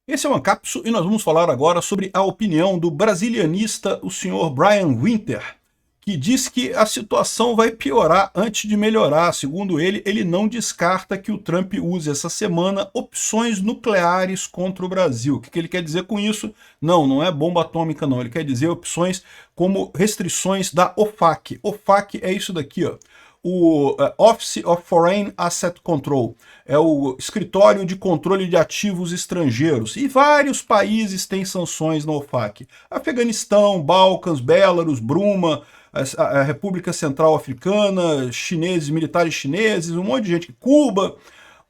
Esse é o Ancapso e nós vamos falar agora sobre a opinião do brasilianista, o senhor Brian Winter, que diz que a situação vai piorar antes de melhorar. Segundo ele, ele não descarta que o Trump use essa semana opções nucleares contra o Brasil. O que ele quer dizer com isso? Não é bomba atômica não, ele quer dizer opções como restrições da OFAC. OFAC é isso daqui, ó. O Office of Foreign Asset Control, é o escritório de controle de ativos estrangeiros, e vários países têm sanções na OFAC. Afeganistão, Balcãs, Belarus, Bruma, a República Central Africana, chineses, militares chineses, um monte de gente, Cuba,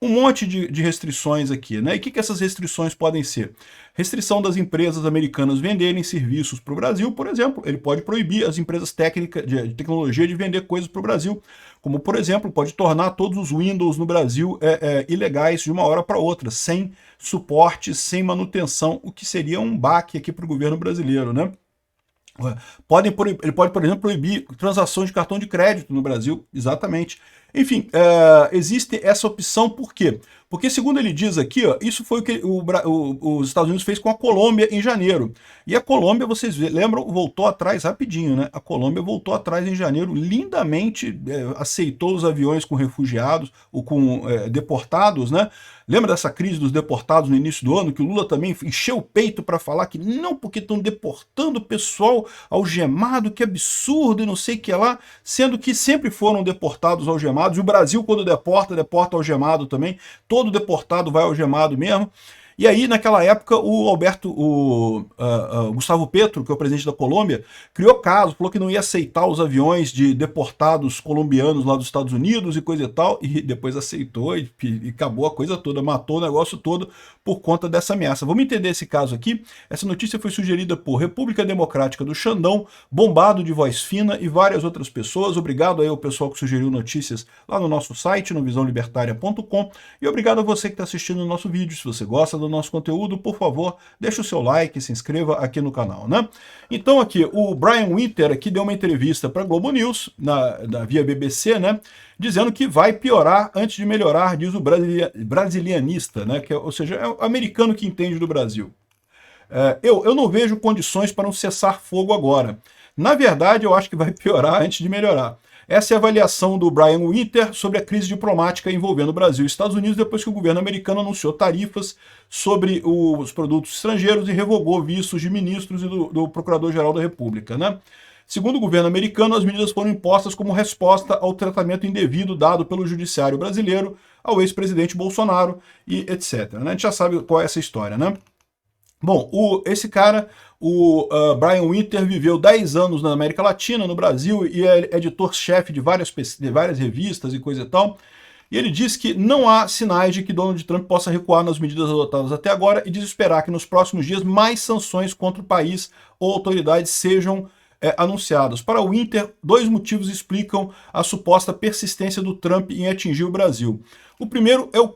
um monte de restrições aqui, né? E o que essas restrições podem ser? Restrição das empresas americanas venderem serviços para o Brasil, por exemplo. Ele pode proibir as empresas técnicas de tecnologia de vender coisas para o Brasil, como, por exemplo, pode tornar todos os Windows no Brasil ilegais de uma hora para outra, sem suporte, sem manutenção, o que seria um baque aqui para o governo brasileiro, né? Ele pode, por exemplo, proibir transações de cartão de crédito no Brasil, exatamente. Enfim, existe essa opção, por quê? Porque, segundo ele diz aqui, ó, isso foi o que os Estados Unidos fez com a Colômbia em janeiro. E a Colômbia, vocês lembram, voltou atrás rapidinho, né? A Colômbia voltou atrás em janeiro, lindamente aceitou os aviões com refugiados, ou com deportados, né? Lembra dessa crise dos deportados no início do ano, que o Lula também encheu o peito para falar que não, porque estão deportando o pessoal algemado, que absurdo e não sei o que lá, sendo que sempre foram deportados algemados, e o Brasil, quando deporta, deporta algemado também, todo deportado vai algemado mesmo. E aí, naquela época, o Gustavo Petro, que é o presidente da Colômbia, criou caso, falou que não ia aceitar os aviões de deportados colombianos lá dos Estados Unidos e coisa e tal, e depois aceitou e acabou a coisa toda, matou o negócio todo por conta dessa ameaça. Vamos entender esse caso aqui. Essa notícia foi sugerida por República Democrática do Xandão, Bombado de Voz Fina e várias outras pessoas. Obrigado aí ao pessoal que sugeriu notícias lá no nosso site, no visãolibertaria.com, e obrigado a você que está assistindo o nosso vídeo. Se você gosta do nosso conteúdo, por favor, deixa o seu like, se inscreva aqui no canal, né? Então aqui, o Brian Winter aqui deu uma entrevista para a Globo News, via BBC, né? Dizendo que vai piorar antes de melhorar, diz o brasilianista, né? Ou seja, é o americano que entende do Brasil. Eu não vejo condições para um cessar-fogo agora. Na verdade, eu acho que vai piorar antes de melhorar. Essa é a avaliação do Brian Winter sobre a crise diplomática envolvendo o Brasil e Estados Unidos depois que o governo americano anunciou tarifas sobre os produtos estrangeiros e revogou vistos de ministros e do Procurador-Geral da República, né? Segundo o governo americano, as medidas foram impostas como resposta ao tratamento indevido dado pelo judiciário brasileiro ao ex-presidente Bolsonaro e etc. Né? A gente já sabe qual é essa história, né? Bom, esse cara, Brian Winter, viveu 10 anos na América Latina, no Brasil, e é editor-chefe de várias revistas e coisa e tal. E ele diz que não há sinais de que Donald Trump possa recuar nas medidas adotadas até agora e diz esperar que nos próximos dias mais sanções contra o país ou autoridades sejam anunciadas. Para o Winter, dois motivos explicam a suposta persistência do Trump em atingir o Brasil. O primeiro é o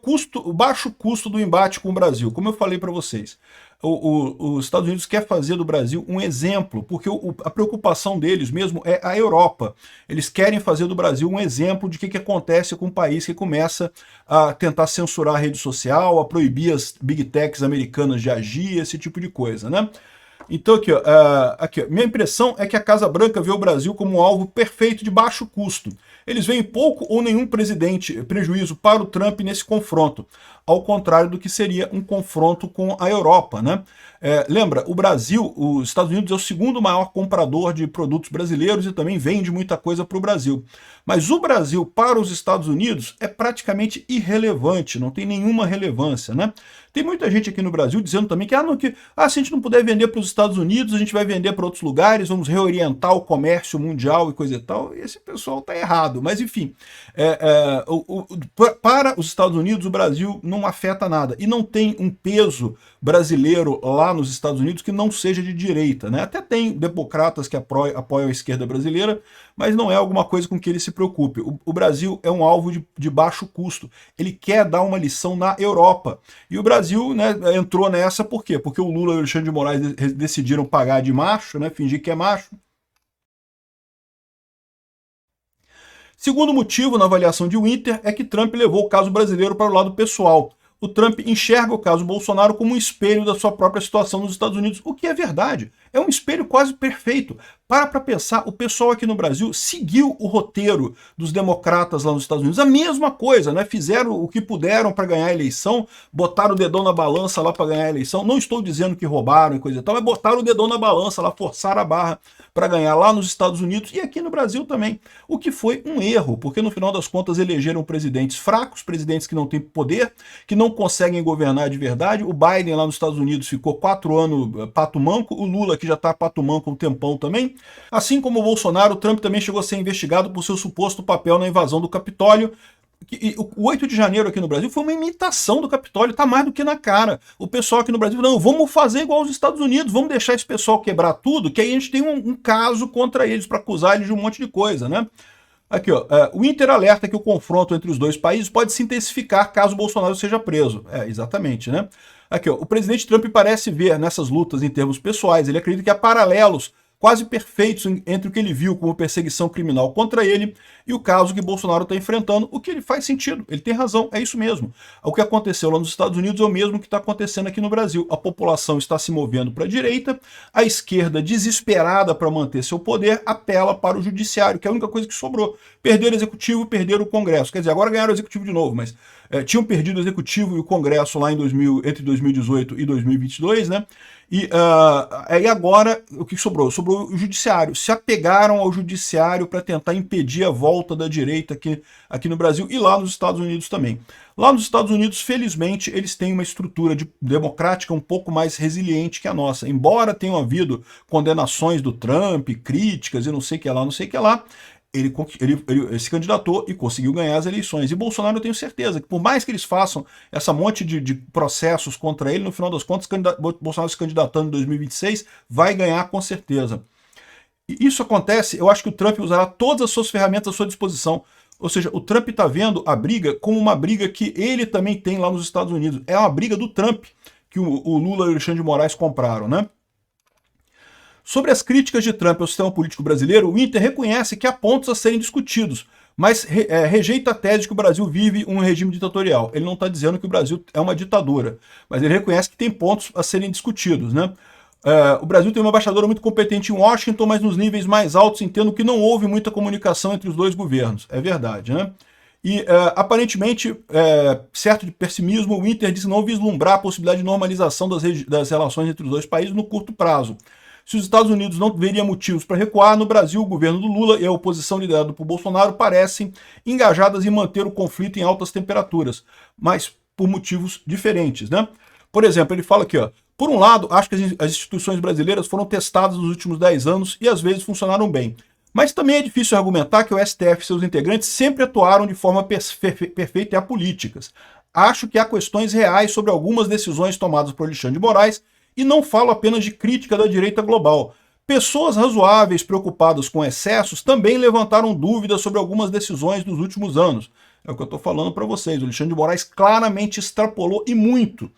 baixo custo do embate com o Brasil. Como eu falei para vocês, os Estados Unidos quer fazer do Brasil um exemplo, porque a preocupação deles mesmo é a Europa. Eles querem fazer do Brasil um exemplo de o que acontece com um país que começa a tentar censurar a rede social, a proibir as big techs americanas de agir, esse tipo de coisa, né? Então aqui, minha impressão é que a Casa Branca vê o Brasil como um alvo perfeito de baixo custo. Eles veem pouco ou nenhum prejuízo para o Trump nesse confronto, ao contrário do que seria um confronto com a Europa, né? Lembra, o Brasil, os Estados Unidos é o segundo maior comprador de produtos brasileiros e também vende muita coisa para o Brasil. Mas o Brasil para os Estados Unidos é praticamente irrelevante, não tem nenhuma relevância, né? Tem muita gente aqui no Brasil dizendo também que, se a gente não puder vender para os Estados Unidos, a gente vai vender para outros lugares, vamos reorientar o comércio mundial e coisa e tal. E esse pessoal está errado. Mas, enfim, para os Estados Unidos, o Brasil não afeta nada. E não tem um peso brasileiro lá nos Estados Unidos que não seja de direita, né? Até tem democratas que apoiam a esquerda brasileira, mas não é alguma coisa com que ele se preocupe. O Brasil é um alvo de baixo custo. Ele quer dar uma lição na Europa. E o Brasil, né, entrou nessa por quê? Porque o Lula e o Alexandre de Moraes decidiram pagar de macho, né, fingir que é macho. Segundo motivo na avaliação de Winter é que Trump levou o caso brasileiro para o lado pessoal. o Trump enxerga o caso Bolsonaro como um espelho da sua própria situação nos Estados Unidos, o que é verdade. É um espelho quase perfeito. Para pensar, o pessoal aqui no Brasil seguiu o roteiro dos democratas lá nos Estados Unidos. A mesma coisa, né? Fizeram o que puderam para ganhar a eleição, botaram o dedão na balança lá para ganhar a eleição. Não estou dizendo que roubaram e coisa e tal, mas botaram o dedão na balança lá, forçaram a barra para ganhar lá nos Estados Unidos e aqui no Brasil também. O que foi um erro, porque no final das contas elegeram presidentes fracos, presidentes que não têm poder, que não conseguem governar de verdade. O Biden lá nos Estados Unidos ficou 4 anos pato manco, o Lula que já está pato manco há um tempão também. Assim como o Bolsonaro, o Trump também chegou a ser investigado por seu suposto papel na invasão do Capitólio. E o 8 de janeiro aqui no Brasil foi uma imitação do Capitólio, tá mais do que na cara. O pessoal aqui no Brasil, não, vamos fazer igual aos Estados Unidos, vamos deixar esse pessoal quebrar tudo, que aí a gente tem um caso contra eles, para acusar eles de um monte de coisa, né? Aqui, ó, o Inter alerta que o confronto entre os dois países pode se intensificar caso Bolsonaro seja preso. Exatamente, né? Aqui, ó, o presidente Trump parece ver nessas lutas em termos pessoais, ele acredita que há paralelos quase perfeitos entre o que ele viu como perseguição criminal contra ele e o caso que Bolsonaro está enfrentando, o que ele faz sentido, ele tem razão, é isso mesmo. O que aconteceu lá nos Estados Unidos é o mesmo que está acontecendo aqui no Brasil. A população está se movendo para a direita, a esquerda, desesperada para manter seu poder, apela para o judiciário, que é a única coisa que sobrou. Perderam o executivo, perderam o Congresso. Quer dizer, agora ganharam o executivo de novo, mas tinham perdido o executivo e o Congresso lá entre 2018 e 2022, né? E agora, o que sobrou? Sobrou o judiciário. Se apegaram ao judiciário para tentar impedir a volta da direita aqui no Brasil e lá nos Estados Unidos também. Lá nos Estados Unidos, felizmente, eles têm uma estrutura democrática um pouco mais resiliente que a nossa. Embora tenham havido condenações do Trump, críticas e não sei o que lá, não sei o que lá, ele se candidatou e conseguiu ganhar as eleições. E Bolsonaro, eu tenho certeza que por mais que eles façam essa monte de processos contra ele, no final das contas, Bolsonaro se candidatando em 2026 vai ganhar com certeza. E isso acontece, eu acho que o Trump usará todas as suas ferramentas à sua disposição. Ou seja, o Trump está vendo a briga como uma briga que ele também tem lá nos Estados Unidos. É uma briga do Trump que o Lula e o Alexandre de Moraes compraram, né? Sobre as críticas de Trump ao sistema político brasileiro, o Inter reconhece que há pontos a serem discutidos, mas rejeita a tese de que o Brasil vive um regime ditatorial. Ele não está dizendo que o Brasil é uma ditadura, mas ele reconhece que tem pontos a serem discutidos, né? O Brasil tem uma embaixadora muito competente em Washington, mas nos níveis mais altos entendo que não houve muita comunicação entre os dois governos. É verdade, né? E, aparentemente, certo de pessimismo, o Inter diz não vislumbrar a possibilidade de normalização das relações entre os dois países no curto prazo. Se os Estados Unidos não veriam motivos para recuar, no Brasil, o governo do Lula e a oposição liderada por Bolsonaro parecem engajadas em manter o conflito em altas temperaturas, mas por motivos diferentes, né? Por exemplo, ele fala aqui, ó, por um lado, acho que as instituições brasileiras foram testadas nos últimos 10 anos e às vezes funcionaram bem. Mas também é difícil argumentar que o STF e seus integrantes sempre atuaram de forma perfeita e apolíticas. Acho que há questões reais sobre algumas decisões tomadas por Alexandre de Moraes e não falo apenas de crítica da direita global. Pessoas razoáveis preocupadas com excessos também levantaram dúvidas sobre algumas decisões dos últimos anos. É o que eu estou falando para vocês. O Alexandre de Moraes claramente extrapolou e muito.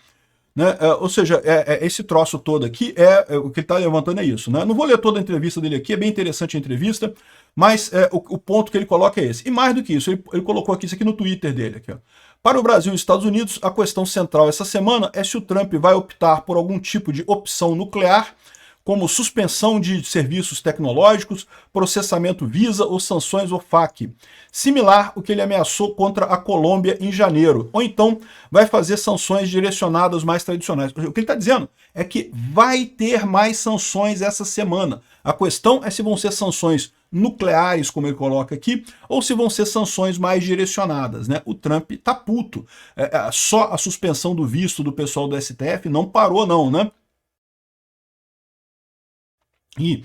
Né? Ou seja, esse troço todo aqui, o que ele está levantando é isso. Né? Não vou ler toda a entrevista dele aqui, é bem interessante a entrevista, mas o ponto que ele coloca é esse. E mais do que isso, ele colocou aqui isso aqui no Twitter dele. Aqui, ó. Para o Brasil e Estados Unidos, a questão central essa semana é se o Trump vai optar por algum tipo de opção nuclear, como suspensão de serviços tecnológicos, processamento Visa ou sanções OFAC, similar ao que ele ameaçou contra a Colômbia em janeiro, ou então vai fazer sanções direcionadas mais tradicionais. O que ele está dizendo é que vai ter mais sanções essa semana. A questão é se vão ser sanções nucleares, como ele coloca aqui, ou se vão ser sanções mais direcionadas, né? O Trump tá puto. Só a suspensão do visto do pessoal do STF não parou não, né? E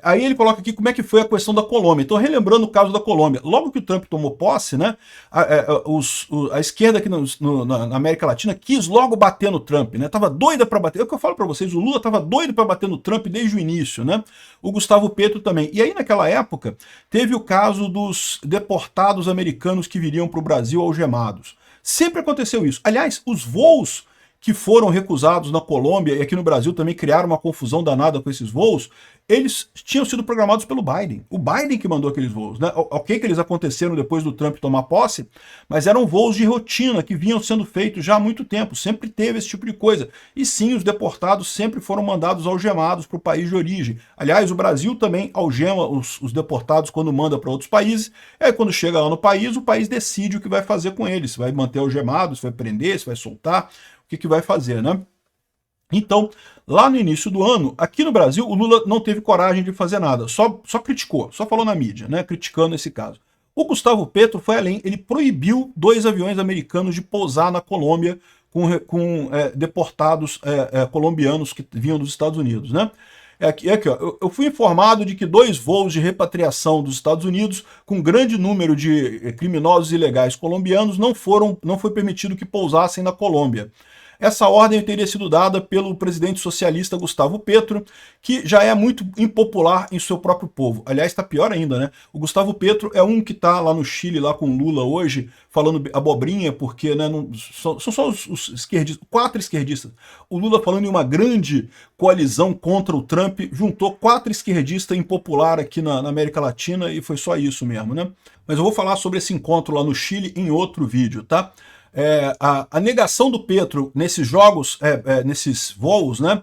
aí ele coloca aqui como é que foi a questão da Colômbia. Então, relembrando o caso da Colômbia, logo que o Trump tomou posse, né, a esquerda aqui na América Latina quis logo bater no Trump, né, tava doida para bater. É o que eu falo para vocês, o Lula tava doido para bater no Trump desde o início, né, o Gustavo Petro também. E aí, naquela época, teve o caso dos deportados americanos que viriam para o Brasil algemados. Sempre aconteceu isso. Aliás, os voos que foram recusados na Colômbia e aqui no Brasil também criaram uma confusão danada com esses voos, eles tinham sido programados pelo Biden. O Biden que mandou aqueles voos, né? Ok que eles aconteceram depois do Trump tomar posse, mas eram voos de rotina que vinham sendo feitos já há muito tempo, sempre teve esse tipo de coisa. E sim, os deportados sempre foram mandados algemados para o país de origem. Aliás, o Brasil também algema os deportados quando manda para outros países, e aí quando chega lá no país, o país decide o que vai fazer com eles, se vai manter algemados, se vai prender, se vai soltar, o que vai fazer, né? Então, lá no início do ano, aqui no Brasil, o Lula não teve coragem de fazer nada, só criticou, só falou na mídia, né, criticando esse caso. O Gustavo Petro foi além, ele proibiu 2 aviões americanos de pousar na Colômbia com deportados colombianos que vinham dos Estados Unidos, né? Aqui, ó, eu fui informado de que 2 voos de repatriação dos Estados Unidos, com grande número de criminosos ilegais colombianos, não foi permitido que pousassem na Colômbia. Essa ordem teria sido dada pelo presidente socialista Gustavo Petro, que já é muito impopular em seu próprio povo. Aliás, está pior ainda, né? O Gustavo Petro é um que está lá no Chile, lá com Lula hoje, falando abobrinha, porque né, são só os esquerdistas, 4 esquerdistas. O Lula falando em uma grande coalizão contra o Trump, juntou 4 esquerdistas impopular aqui na América Latina e foi só isso mesmo, né? Mas eu vou falar sobre esse encontro lá no Chile em outro vídeo, tá? A negação do Petro nesses jogos, nesses voos, né,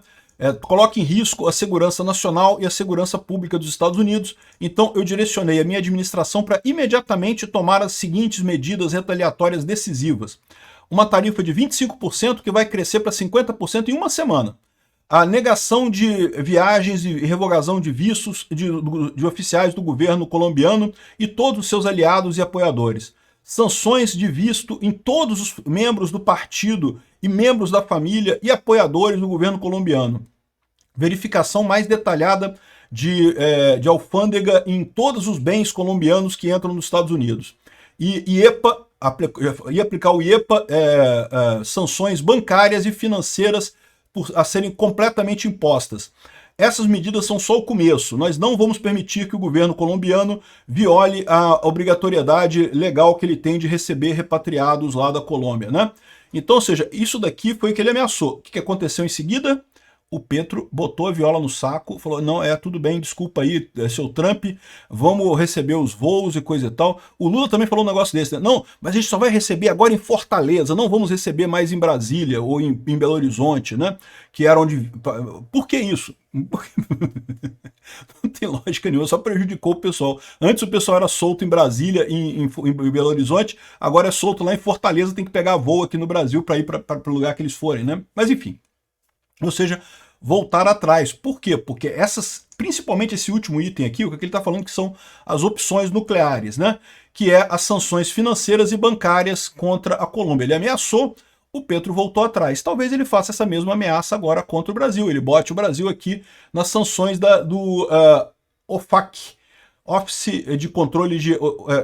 coloca em risco a segurança nacional e a segurança pública dos Estados Unidos. Então eu direcionei a minha administração para imediatamente tomar as seguintes medidas retaliatórias decisivas. Uma tarifa de 25% que vai crescer para 50% em uma semana. A negação de viagens e revogação de vistos de oficiais do governo colombiano e todos os seus aliados e apoiadores. Sanções de visto em todos os membros do partido e membros da família e apoiadores do governo colombiano. Verificação mais detalhada de alfândega em todos os bens colombianos que entram nos Estados Unidos. E aplicar o IEPA, sanções bancárias e financeiras a serem completamente impostas. Essas medidas são só o começo. Nós não vamos permitir que o governo colombiano viole a obrigatoriedade legal que ele tem de receber repatriados lá da Colômbia, né? Então, ou seja, isso daqui foi o que ele ameaçou. O que aconteceu em seguida? O Petro botou a viola no saco, falou, não, tudo bem, desculpa aí, seu Trump, vamos receber os voos e coisa e tal. O Lula também falou um negócio desse, né? Não, mas a gente só vai receber agora em Fortaleza, não vamos receber mais em Brasília ou em Belo Horizonte, né? Que era onde... Por que isso? Não tem lógica nenhuma, só prejudicou o pessoal. Antes o pessoal era solto em Brasília, em Belo Horizonte, agora é solto lá em Fortaleza, tem que pegar voo aqui no Brasil para ir para o lugar que eles forem, né? Mas enfim. Ou seja, voltar atrás. Por quê? Porque principalmente esse último item aqui, o que ele está falando que são as opções nucleares, né? Que é as sanções financeiras e bancárias contra a Colômbia. Ele ameaçou, o Petro voltou atrás. Talvez ele faça essa mesma ameaça agora contra o Brasil. Ele bote o Brasil aqui nas sanções do OFAC, Office de Controle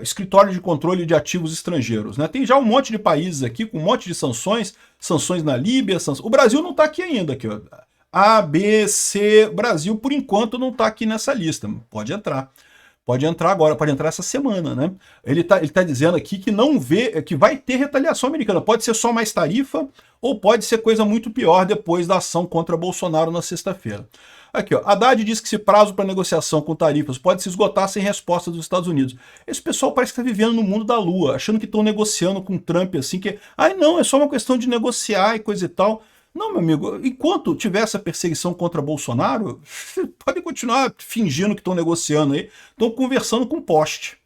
Escritório de Controle de Ativos Estrangeiros, né? Tem já um monte de países aqui com um monte de sanções na Líbia, o Brasil não está aqui ainda, aqui, ó. A, B, C, Brasil por enquanto não está aqui nessa lista, pode entrar agora, pode entrar essa semana, né? Ele tá dizendo aqui que não vê, que vai ter retaliação americana, pode ser só mais tarifa ou pode ser coisa muito pior depois da ação contra Bolsonaro na sexta-feira. Aqui, ó, Haddad diz que esse prazo para negociação com tarifas pode se esgotar sem resposta dos Estados Unidos. Esse pessoal parece que está vivendo no mundo da lua, achando que estão negociando com o Trump assim, que não, é só uma questão de negociar e coisa e tal. Não, meu amigo, enquanto tiver essa perseguição contra Bolsonaro, podem continuar fingindo que estão negociando aí, estão conversando com poste.